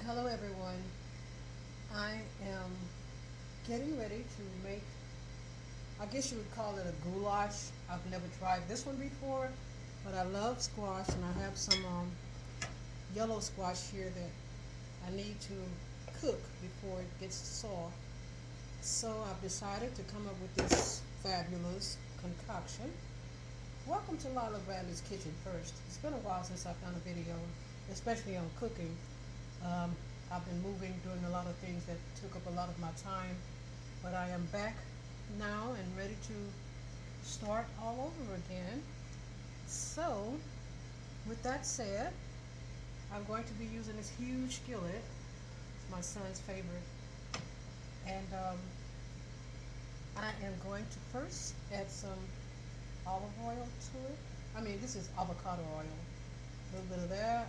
Hello everyone. I am getting ready to make, I guess you would call it a goulash. I've never tried this one before, but I love squash and I have some yellow squash here that I need to cook before it gets soft. So I've decided to come up with this fabulous concoction. Welcome to Lila Bradley's Kitchen first. It's been a while since I've done a video, especially on cooking. Um, I've been moving, doing a lot of things that took up a lot of my time, but I am back now and ready to start all over again. So, with that said, I'm going to be using this huge skillet. It's my son's favorite. And I am going to first add some olive oil to it. I mean, this is avocado oil. A little bit of that.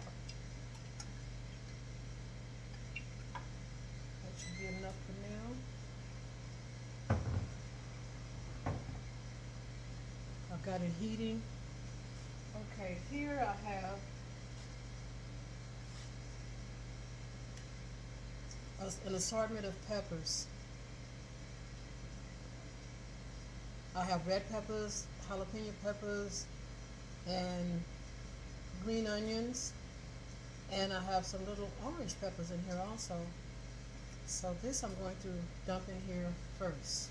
That should be enough for now. I've got it heating. Okay, here I have an assortment of peppers. I have red peppers, jalapeno peppers, and green onions, and I have some little orange peppers in here also. So this I'm going to dump in here first.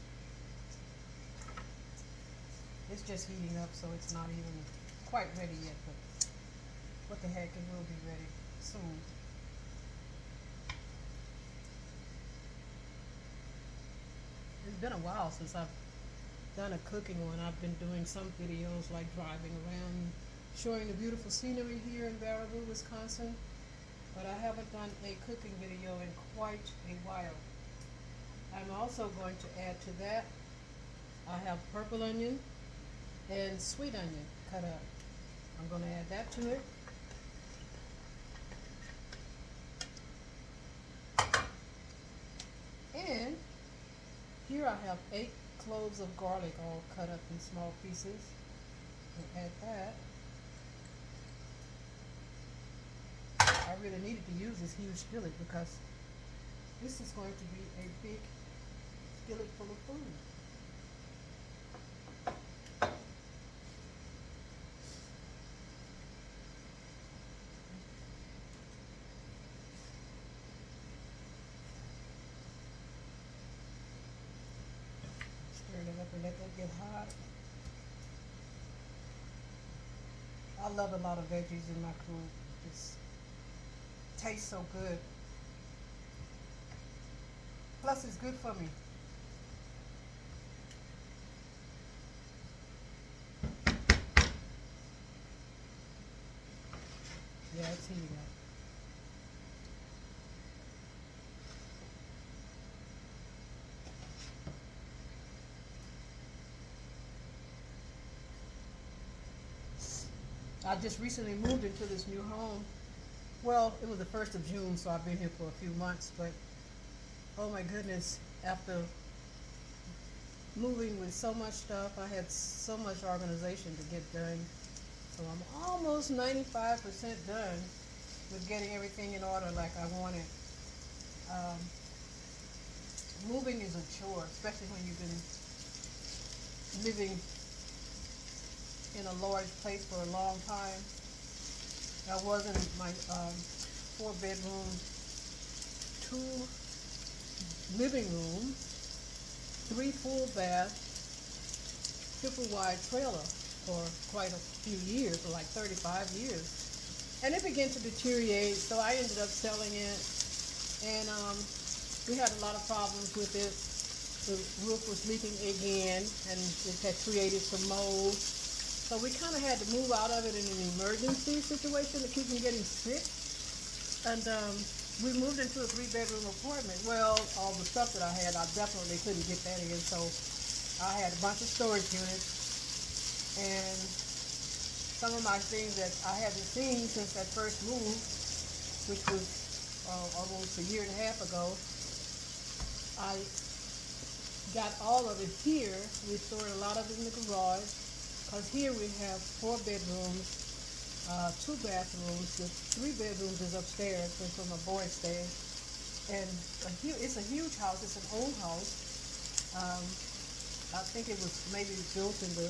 It's just heating up, so it's not even quite ready yet, but what the heck, it will be ready soon. It's been a while since I've done a cooking one. I've been doing some videos like driving around, showing the beautiful scenery here in Baraboo, Wisconsin, but I haven't done a cooking video in quite a while. I'm also going to add to that, I have purple onion and sweet onion cut up. I'm going to add that to it. And here I have 8 cloves of garlic all cut up in small pieces. And add that. I really needed to use this huge skillet because this is going to be a big skillet full of food. Stir it up and let that get hot. I love a lot of veggies in my food. It just tastes so good. Plus it's good for me. Yeah, it's heating up. I just recently moved into this new home. Well, it was the 1st of June, so I've been here for a few months, but oh my goodness, after moving with so much stuff, I had so much organization to get done. So I'm almost 95% done with getting everything in order like I wanted. Um, Moving is a chore, especially when you've been living in a large place for a long time. I was in my 4-bedroom, 2 living room, 3 full bath, triple wide trailer for quite a few years, for like 35 years. And it began to deteriorate, so I ended up selling it. And we had a lot of problems with it. The roof was leaking again, and it had created some mold. So we kind of had to move out of it in an emergency situation to keep from getting sick. And we moved into a 3-bedroom apartment. Well, all the stuff that I had, I definitely couldn't get that in. So I had a bunch of storage units. And some of my things that I haven't seen since that first move, which was almost a year and a half ago, I got all of it here. We stored a lot of it in the garage. Because here we have 4 bedrooms two bathrooms. The 3 bedrooms is upstairs. That's where my boy stays. And it's a huge house. It's an old house. Um, I think it was maybe built in the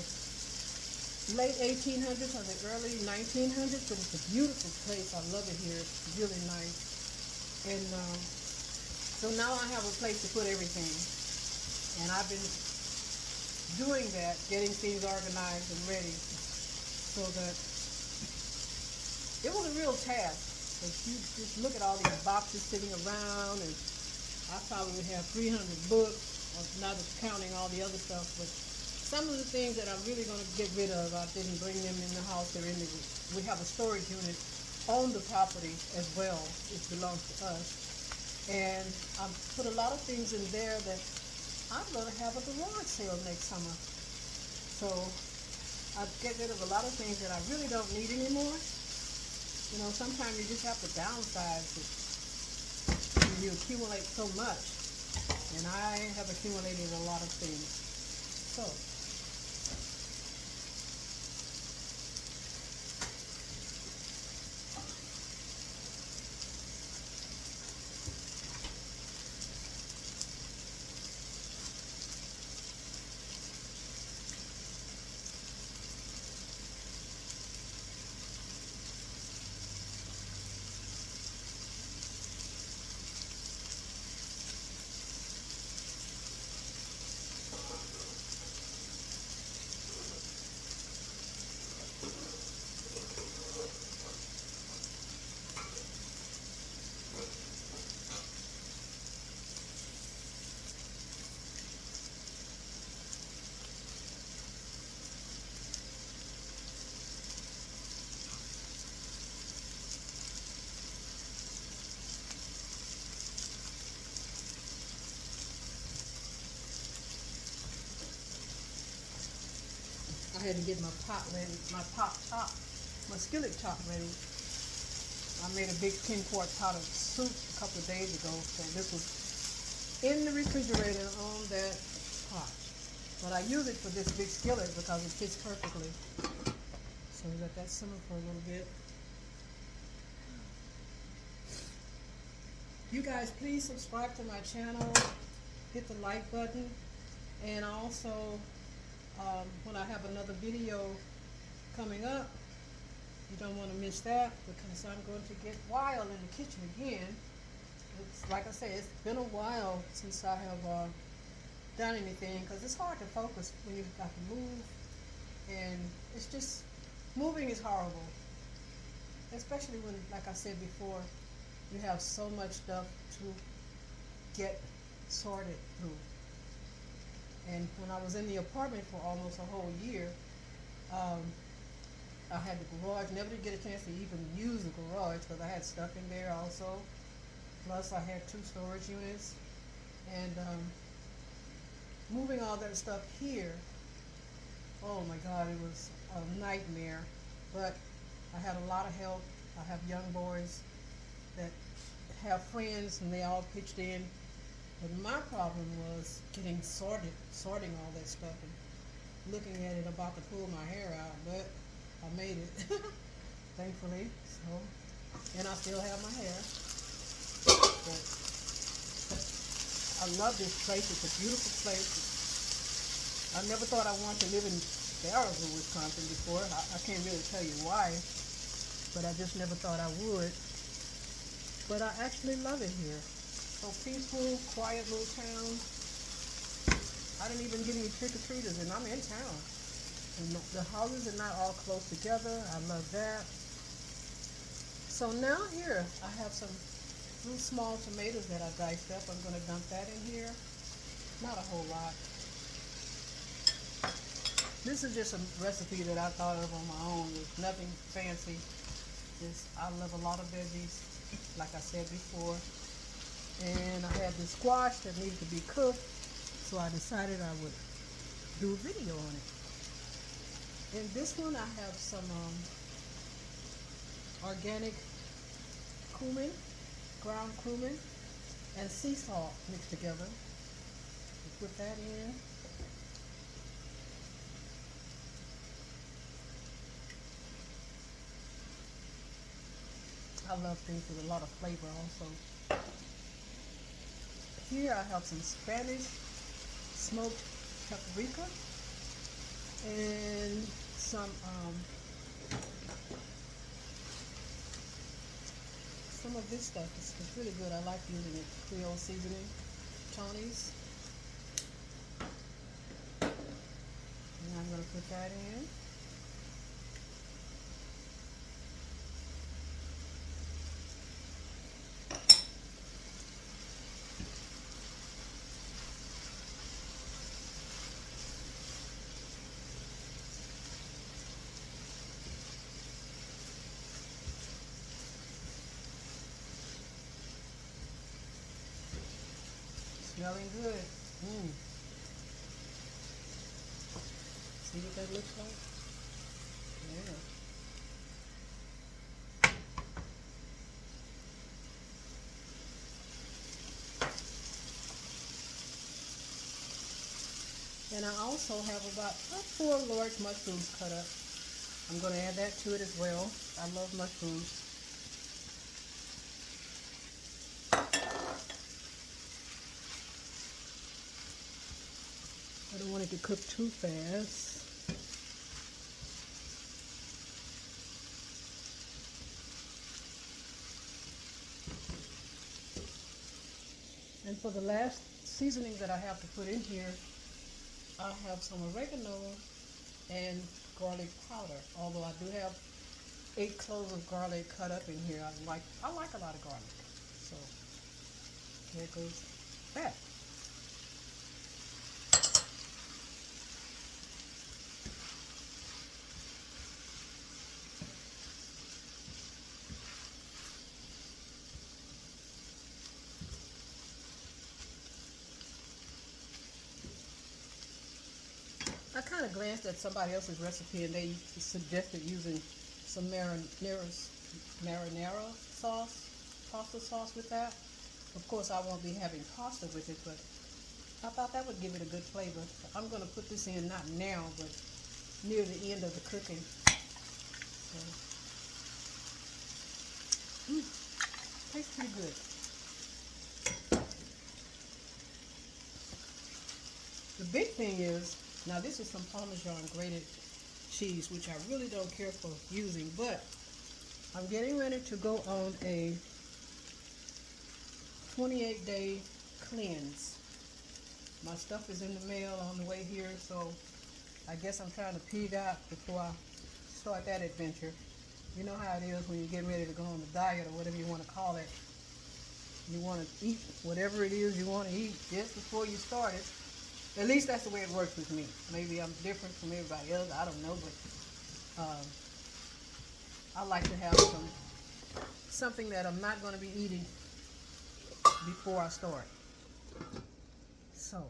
late 1800s or the early 1900s, but it's a beautiful place. I love it here. It's really nice. And so now I have a place to put everything. And I've been doing that, getting things organized and ready so that it was a real task. If you just look at all these boxes sitting around, and I probably would have 300 books, not counting all the other stuff, but some of the things that I'm really going to get rid of, I didn't bring them in the house. They're in the, we have a storage unit on the property as well. It belongs to us. And I put a lot of things in there that I'm going to have a garage sale next summer. So I get rid of a lot of things that I really don't need anymore. You know, sometimes you just have to downsize it. You accumulate so much. And I have accumulated a lot of things. So I had to get my pot ready, my skillet top ready. I made a big 10-quart pot of soup a couple of days ago, so this was in the refrigerator on that pot. But I use it for this big skillet because it fits perfectly. So we let that simmer for a little bit. You guys, please subscribe to my channel, hit the like button, and also when I have another video coming up, you don't want to miss that because I'm going to get wild in the kitchen again. It's like I say, it's been a while since I have done anything because it's hard to focus when you've got to move, and it's just, moving is horrible, especially when, like I said before, you have so much stuff to get sorted through. And when I was in the apartment for almost a whole year, I had the garage, never did get a chance to even use the garage because I had stuff in there also. Plus I had 2 storage units. And moving all that stuff here, oh my God, it was a nightmare. But I had a lot of help. I have young boys that have friends and they all pitched in. But my problem was sorting all that stuff and looking at it, about to pull my hair out, but I made it, thankfully. So, and I still have my hair. But I love this place. It's a beautiful place. I never thought I wanted to live in Baraboo, Wisconsin before. I can't really tell you why, but I just never thought I would. But I actually love it here. So peaceful, quiet little town. I didn't even get any trick-or-treaters, and I'm in town. And the houses are not all close together. I love that. So now here, I have some little small tomatoes that I diced up. I'm going to dump that in here. Not a whole lot. This is just a recipe that I thought of on my own. There's nothing fancy. I love a lot of veggies, like I said before. And I had this squash that needed to be cooked, so I decided I would do a video on it. In this one, I have some organic cumin, ground cumin, and sea salt mixed together. Put that in. I love things with a lot of flavor also. Here I have some Spanish smoked paprika and some of this stuff. It's really good. I like using it. Creole seasoning, Tony's. And I'm going to put that in. Smelling good. See what that looks like? Yeah. And I also have about 4 large mushrooms cut up. I'm going to add that to it as well. I love mushrooms. I don't want it to cook too fast. And for the last seasoning that I have to put in here, I have some oregano and garlic powder. Although I do have 8 cloves of garlic cut up in here. I like a lot of garlic. So there goes that. I kind of glanced at somebody else's recipe and they suggested using some marinara sauce, pasta sauce with that. Of course, I won't be having pasta with it, but I thought that would give it a good flavor. I'm going to put this in not now, but near the end of the cooking. So, tastes pretty good. The big thing is, now this is some Parmesan grated cheese, which I really don't care for using, but I'm getting ready to go on a 28-day cleanse. My stuff is in the mail on the way here, so I guess I'm trying to pig out before I start that adventure. You know how it is when you're getting ready to go on a diet or whatever you want to call it. You want to eat whatever it is you want to eat just before you start it. At least that's the way it works with me. Maybe I'm different from everybody else. I don't know, but I like to have something that I'm not going to be eating before I start. So.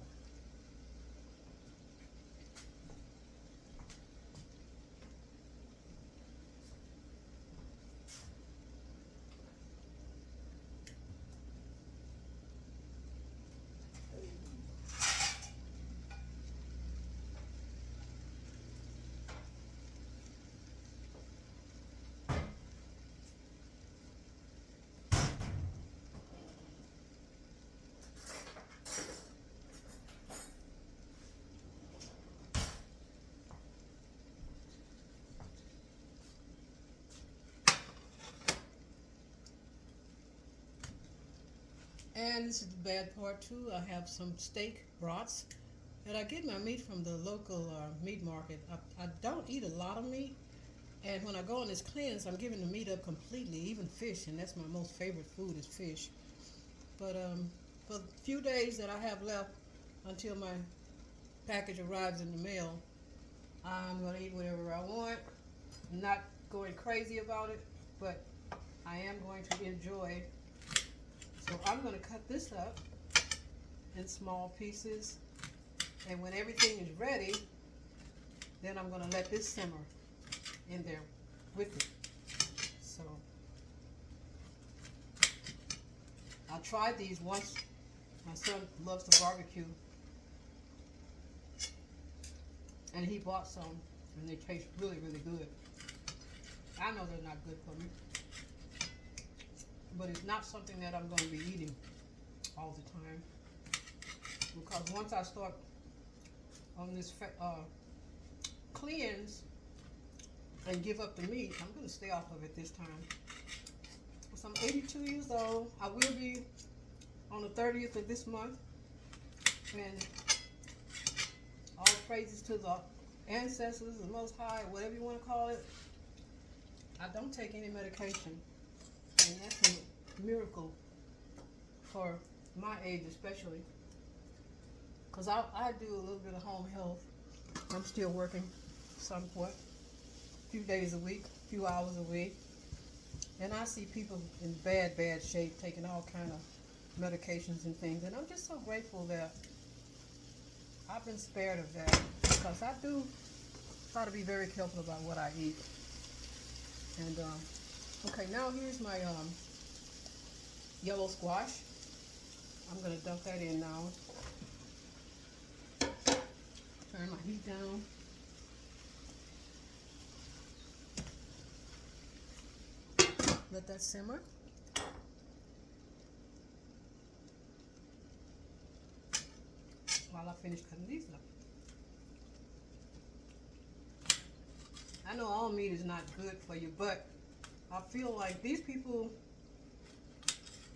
And this is the bad part too. I have some steak brats. And I get my meat from the local meat market. I don't eat a lot of meat. And when I go on this cleanse, I'm giving the meat up completely, even fish. And that's my most favorite food is fish. But for the few days that I have left until my package arrives in the mail, I'm going to eat whatever I want. I'm not going crazy about it, but I am going to enjoy. So I'm going to cut this up in small pieces. And when everything is ready, then I'm going to let this simmer in there with it. So I tried these once. My son loves to barbecue. And he bought some, and they taste really, really good. I know they're not good for me. not something that I'm going to be eating all the time. Because once I start on this cleanse and give up the meat, I'm going to stay off of it this time. So I'm 82 years old. I will be on the 30th of this month. And all praises to the ancestors, the Most High, whatever you want to call it. I don't take any medication. And that's a miracle for my age especially. Because I do a little bit of home health. I'm still working somewhat. A few days a week, a few hours a week. And I see people in bad shape taking all kind of medications and things. And I'm just so grateful that I've been spared of that. Because I do try to be very careful about what I eat. And, okay, now here's my yellow squash. I'm going to dump that in now. Turn my heat down. Let that simmer. While I finish cutting these up. I know all meat is not good for you, but I feel like these people,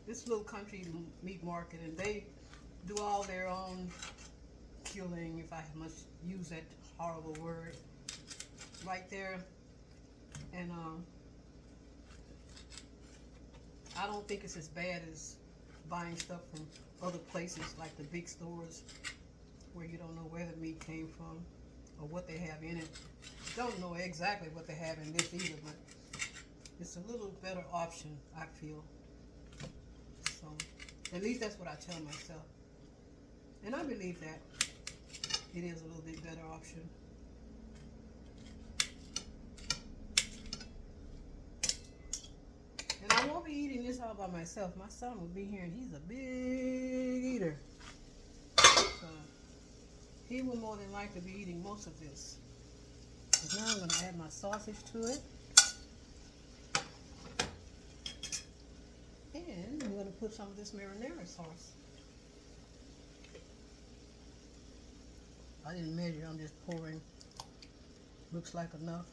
this little country meat market, and they do all their own killing, if I must use that horrible word, right there. And I don't think it's as bad as buying stuff from other places like the big stores where you don't know where the meat came from or what they have in it. Don't know exactly what they have in this either, but it's a little better option, I feel. So at least that's what I tell myself. And I believe that it is a little bit better option. And I won't be eating this all by myself. My son will be here, and he's a big eater. So he will more than likely be eating most of this. So now I'm going to add my sausage to it. And I'm going to put some of this marinara sauce. I didn't measure, I'm just pouring. Looks like enough.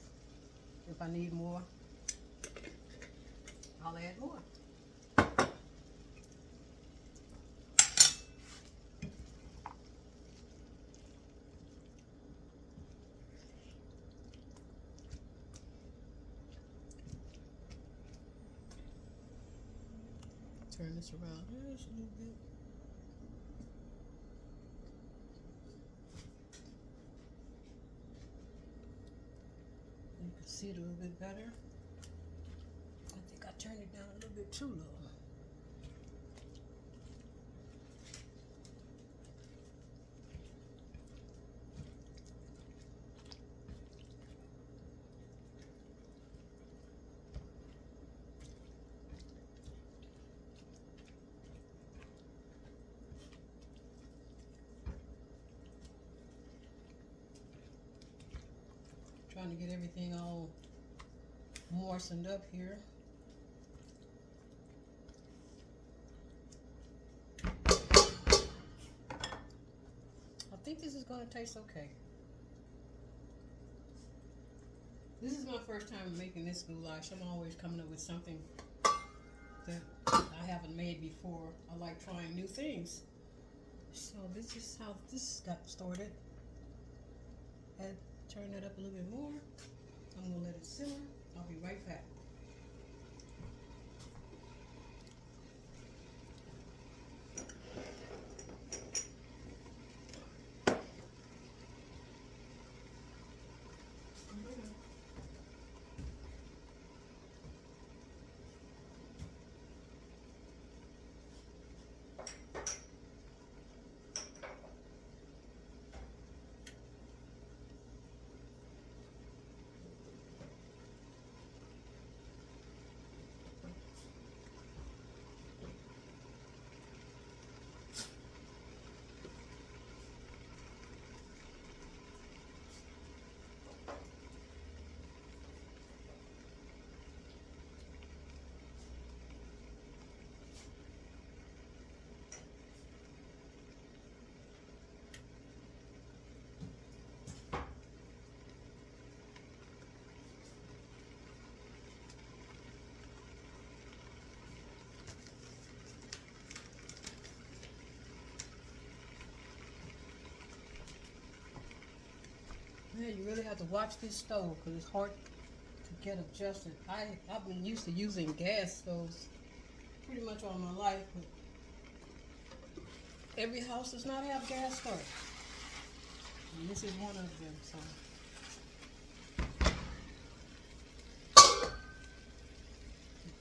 If I need more, I'll add more. Turn this around just a little bit. You can see it a little bit better. I think I turned it down a little bit too low. Trying to get everything all moistened up here. I think this is going to taste okay. This is my first time making this goulash. I'm always coming up with something that I haven't made before. I like trying new things. So this is how this got started. And turn that up a little bit more. I'm going to let it simmer. I'll be right back. you really have to watch this stove because it's hard to get adjusted. I've been used to using gas stoves pretty much all my life, but every house does not have gas stoves. And this is one of them, so.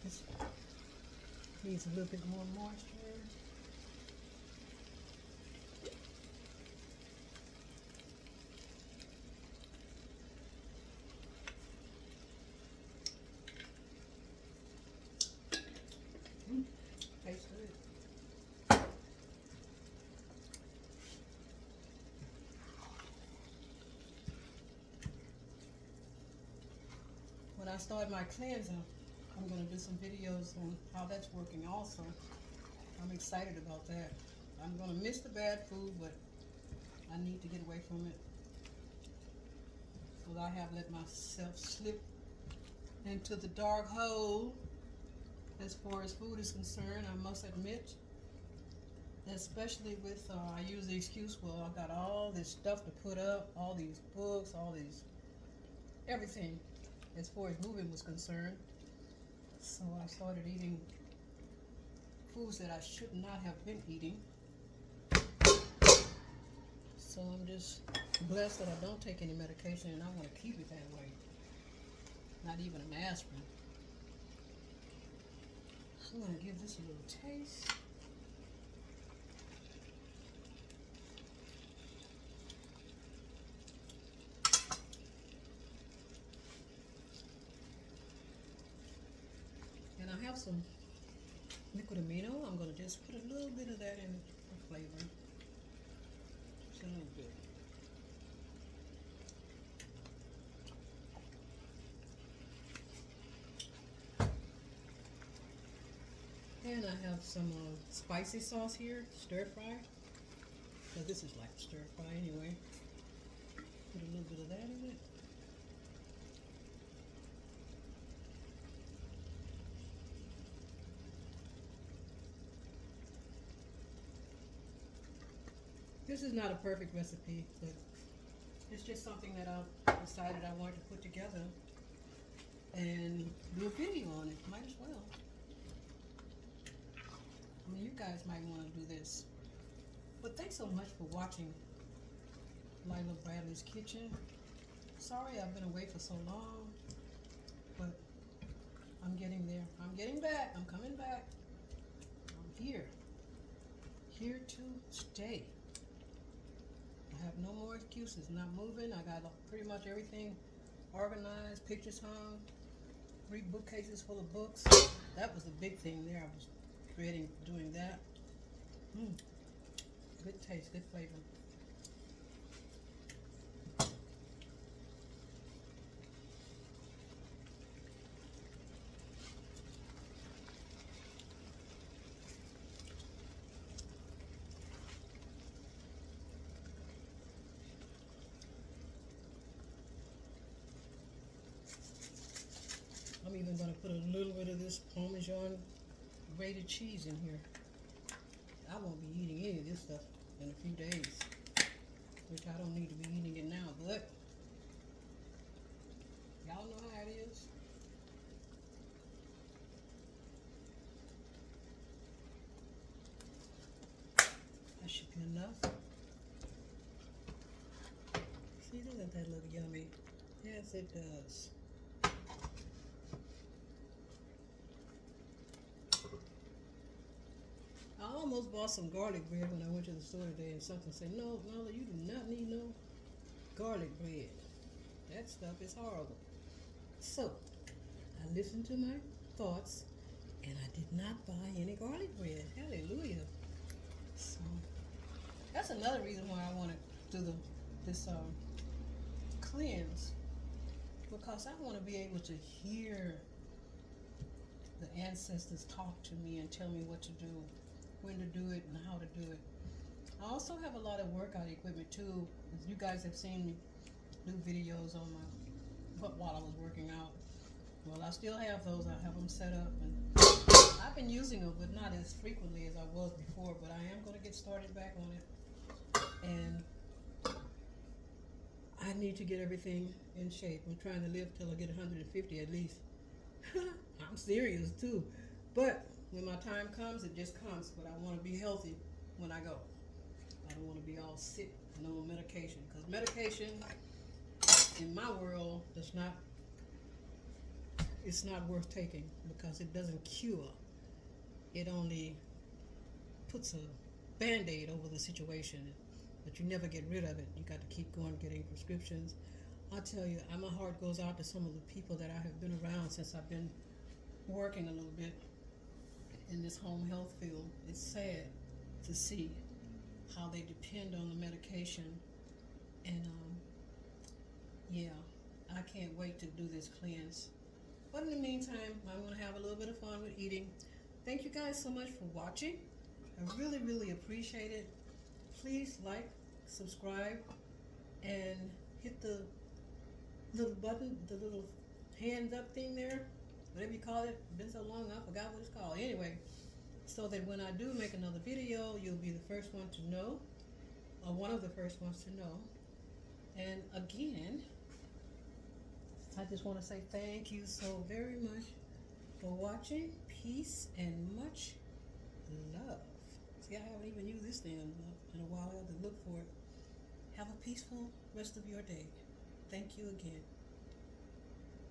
This needs a little bit more moisture. Tastes good. When I start my cleanser, I'm going to do some videos on how that's working also. I'm excited about that. I'm going to miss the bad food, but I need to get away from it. Because I have let myself slip into the dark hole as far as food is concerned, I must admit. Especially with, I use the excuse, well, I got all this stuff to put up, all these books, all these, everything as far as moving was concerned. So I started eating foods that I should not have been eating. So I'm just blessed that I don't take any medication, and I want to keep it that way. Not even an aspirin. I'm going to give this a little taste. And I have some liquid amino. I'm going to just put a little bit of that in for flavor. Just a little bit. And I have some spicy sauce here, stir fry. So this is like stir fry anyway. Put a little bit of that in it. This is not a perfect recipe, but it's just something that I decided I wanted to put together and do a video on it. Might as well. I mean, you guys might want to do this. But thanks so much for watching Lila Bradley's Kitchen. Sorry I've been away for so long, but I'm getting there. I'm getting back. I'm coming back. I'm here. Here to stay. I have no more excuses. Not moving. I got pretty much everything organized, pictures hung, 3 bookcases full of books. That was the big thing there. I was dreading doing that. Good taste, good flavor. I'm even going to put a little bit of this Parmesan grated cheese in here. I won't be eating any of this stuff in a few days, which I don't need to be eating it now, but y'all know how it is. That should be enough. See, doesn't that look yummy? Yes, it does. I almost bought some garlic bread when I went to the store today, and something said, no, Mala, you do not need no garlic bread. That stuff is horrible. So, I listened to my thoughts, and I did not buy any garlic bread. Hallelujah. So, that's another reason why I want to do this cleanse, because I want to be able to hear the ancestors talk to me and tell me what to do, when to do it, and how to do it. I also have a lot of workout equipment too. You guys have seen me do videos on while I was working out. Well, I still have those. I have them set up, and I've been using them, but not as frequently as I was before. But I am going to get started back on it. And I need to get everything in shape. I'm trying to live till I get 150 at least. I'm serious too. But when my time comes, it just comes. But I want to be healthy when I go. I don't want to be all sick and on medication. Because medication, in my world, it's not worth taking because it doesn't cure. It only puts a band-aid over the situation, but you never get rid of it. You got to keep going getting prescriptions. I tell you, my heart goes out to some of the people that I have been around since I've been working a little bit in this home health field. It's sad to see how they depend on the medication, and yeah, I can't wait to do this cleanse. But in the meantime, I'm going to have a little bit of fun with eating. Thank you guys so much for watching. I really, really appreciate it. Please like, subscribe, and hit the little button, the little hand up thing there, whatever you call it. It's been so long, I forgot what it's called. Anyway, so that when I do make another video, you'll be the first one to know, or one of the first ones to know. And again, I just want to say thank you so very much for watching. Peace and much love. See, I haven't even used this thing in a while. I have to look for it. Have a peaceful rest of your day. Thank you again.